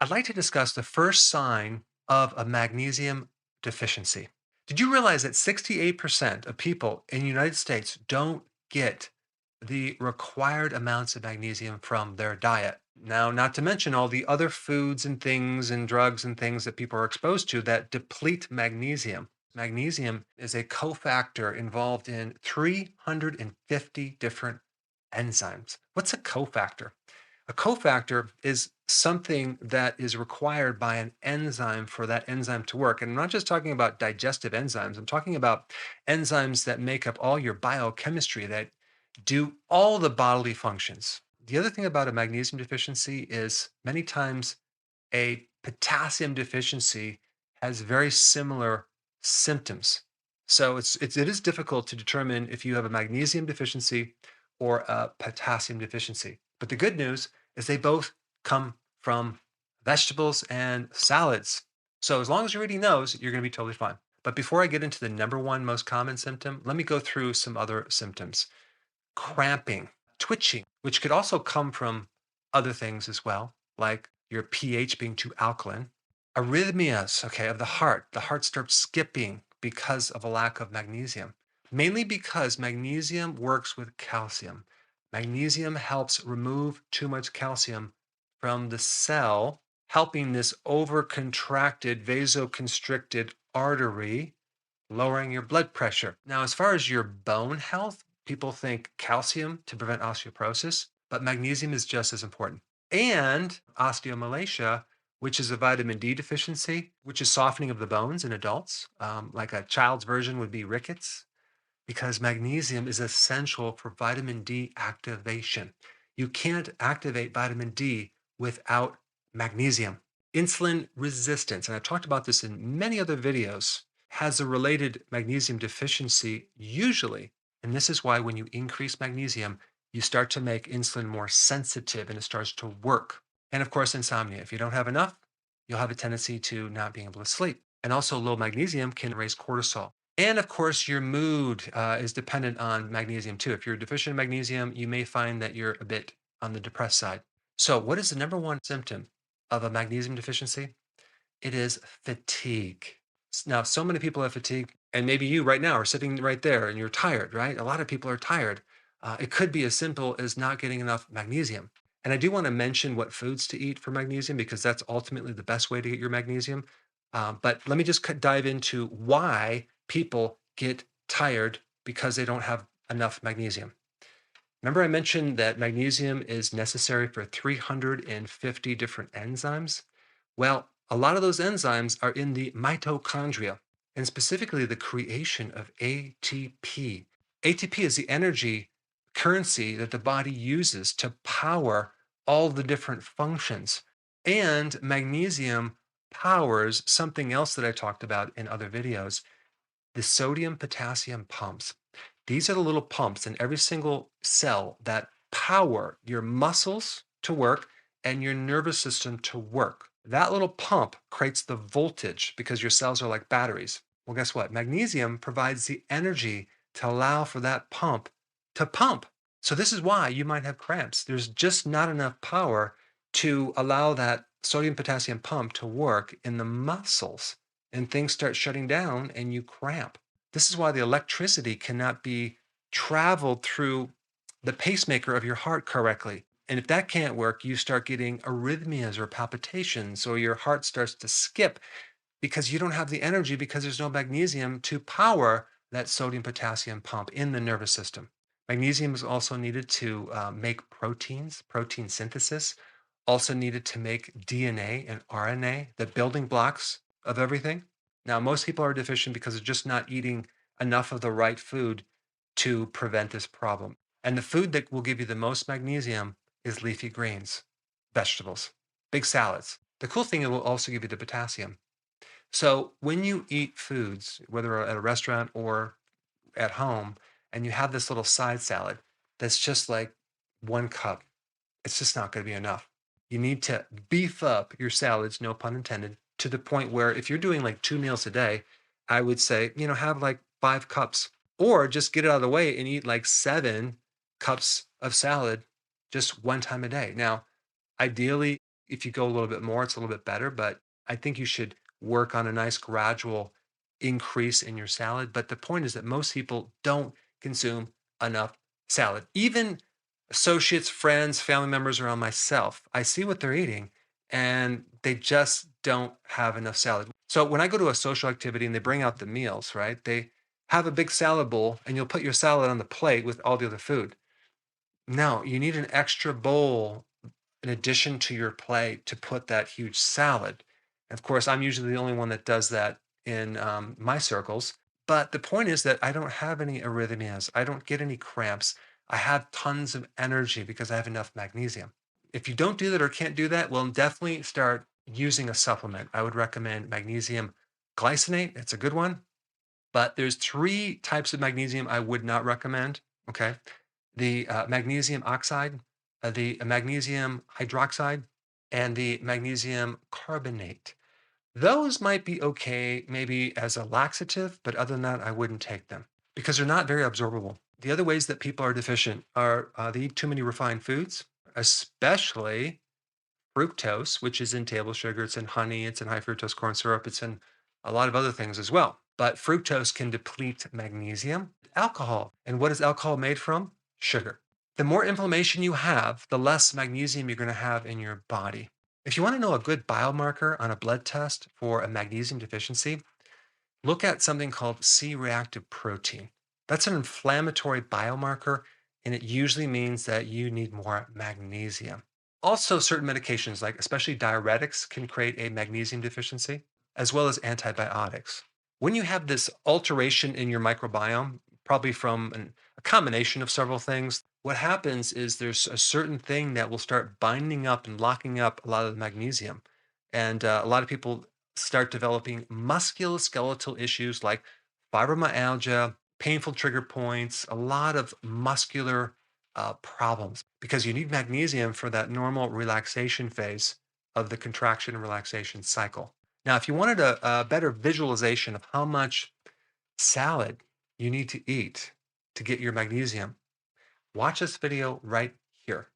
I'd like to discuss the first sign of a magnesium deficiency. Did you realize that 68% of people in the United States don't get the required amounts of magnesium from their diet? Now, not to mention all the other foods and things and drugs and things that people are exposed to that deplete magnesium. Magnesium is a cofactor involved in 350 different enzymes. What's a cofactor? A cofactor is something that is required by an enzyme for that enzyme to work. And I'm not just talking about digestive enzymes, I'm talking about enzymes that make up all your biochemistry that do all the bodily functions. The other thing about a magnesium deficiency is many times a potassium deficiency has very similar symptoms. So it is difficult to determine if you have a magnesium deficiency or a potassium deficiency. But the good news is they both come from vegetables and salads. So as long as you're eating those, you're going to be totally fine. But before I get into the number one most common symptom, let me go through some other symptoms. Cramping, twitching, which could also come from other things as well, like your pH being too alkaline. Arrhythmias, okay, of the heart. The heart starts skipping because of a lack of magnesium, mainly because magnesium works with calcium. Magnesium helps remove too much calcium from the cell, helping this overcontracted, vasoconstricted artery, lowering your blood pressure. Now, as far as your bone health, people think calcium to prevent osteoporosis, but magnesium is just as important. And osteomalacia, which is a vitamin D deficiency, which is softening of the bones in adults, like a child's version would be rickets, because magnesium is essential for vitamin D activation. You can't activate vitamin D without magnesium. Insulin resistance, and I've talked about this in many other videos, has a related magnesium deficiency usually. And this is why when you increase magnesium, you start to make insulin more sensitive and it starts to work. And of course, insomnia. If you don't have enough, you'll have a tendency to not being able to sleep. And also, low magnesium can raise cortisol. And of course, your mood is dependent on magnesium too. If you're deficient in magnesium, you may find that you're a bit on the depressed side. So, what is the number one symptom of a magnesium deficiency? It is fatigue. Now, so many people have fatigue, and maybe you right now are sitting right there and you're tired, right? A lot of people are tired. It could be as simple as not getting enough magnesium. And I do want to mention what foods to eat for magnesium because that's ultimately the best way to get your magnesium. But let me just dive into why people get tired because they don't have enough magnesium. Remember, I mentioned that magnesium is necessary for 350 different enzymes? Well, a lot of those enzymes are in the mitochondria, and specifically the creation of ATP. ATP is the energy currency that the body uses to power all the different functions. And magnesium powers something else that I talked about in other videos, the sodium potassium pumps. These are the little pumps in every single cell that power your muscles to work and your nervous system to work. That little pump creates the voltage because your cells are like batteries. Well, guess what? Magnesium provides the energy to allow for that pump to pump. So, this is why you might have cramps. There's just not enough power to allow that sodium potassium pump to work in the muscles, and things start shutting down and you cramp. This is why the electricity cannot be traveled through the pacemaker of your heart correctly. And if that can't work, you start getting arrhythmias or palpitations, or your heart starts to skip because you don't have the energy because there's no magnesium to power that sodium potassium pump in the nervous system. Magnesium is also needed to make proteins, protein synthesis, also needed to make DNA and RNA, the building blocks of everything. Now, most people are deficient because they're just not eating enough of the right food to prevent this problem. And the food that will give you the most magnesium is leafy greens, vegetables, big salads. The cool thing, it will also give you the potassium. So when you eat foods, whether at a restaurant or at home, and you have this little side salad that's just like 1 cup, it's just not going to be enough. You need to beef up your salads, no pun intended, to the point where if you're doing like 2 meals a day, I would say, have like 5 cups, or just get it out of the way and eat like 7 cups of salad just one time a day. Now, ideally, if you go a little bit more, it's a little bit better, but I think you should work on a nice gradual increase in your salad. But the point is that most people don't consume enough salad. Even associates, friends, family members around myself, I see what they're eating and they just don't have enough salad. So when I go to a social activity and they bring out the meals, right? They have a big salad bowl and you'll put your salad on the plate with all the other food. No, you need an extra bowl in addition to your plate to put that huge salad. And of course, I'm usually the only one that does that in my circles. But the point is that I don't have any arrhythmias. I don't get any cramps. I have tons of energy because I have enough magnesium. If you don't do that or can't do that, well, definitely start using a supplement. I would recommend magnesium glycinate. It's a good one. But there's three types of magnesium I would not recommend. Okay. The magnesium oxide, the magnesium hydroxide, and the magnesium carbonate. Those might be okay, maybe as a laxative, but other than that, I wouldn't take them because they're not very absorbable. The other ways that people are deficient are they eat too many refined foods, especially fructose, which is in table sugar, it's in honey, it's in high fructose corn syrup, it's in a lot of other things as well. But fructose can deplete magnesium. Alcohol. And what is alcohol made from? Sugar. The more inflammation you have, the less magnesium you're going to have in your body. If you want to know a good biomarker on a blood test for a magnesium deficiency, look at something called C reactive protein. That's an inflammatory biomarker, and it usually means that you need more magnesium. Also, certain medications, like especially diuretics, can create a magnesium deficiency, as well as antibiotics. When you have this alteration in your microbiome, probably from a combination of several things, what happens is there's a certain thing that will start binding up and locking up a lot of the magnesium. And a lot of people start developing musculoskeletal issues like fibromyalgia, painful trigger points, a lot of muscular problems because you need magnesium for that normal relaxation phase of the contraction and relaxation cycle. Now, if you wanted a better visualization of how much salad you need to eat to get your magnesium, watch this video right here.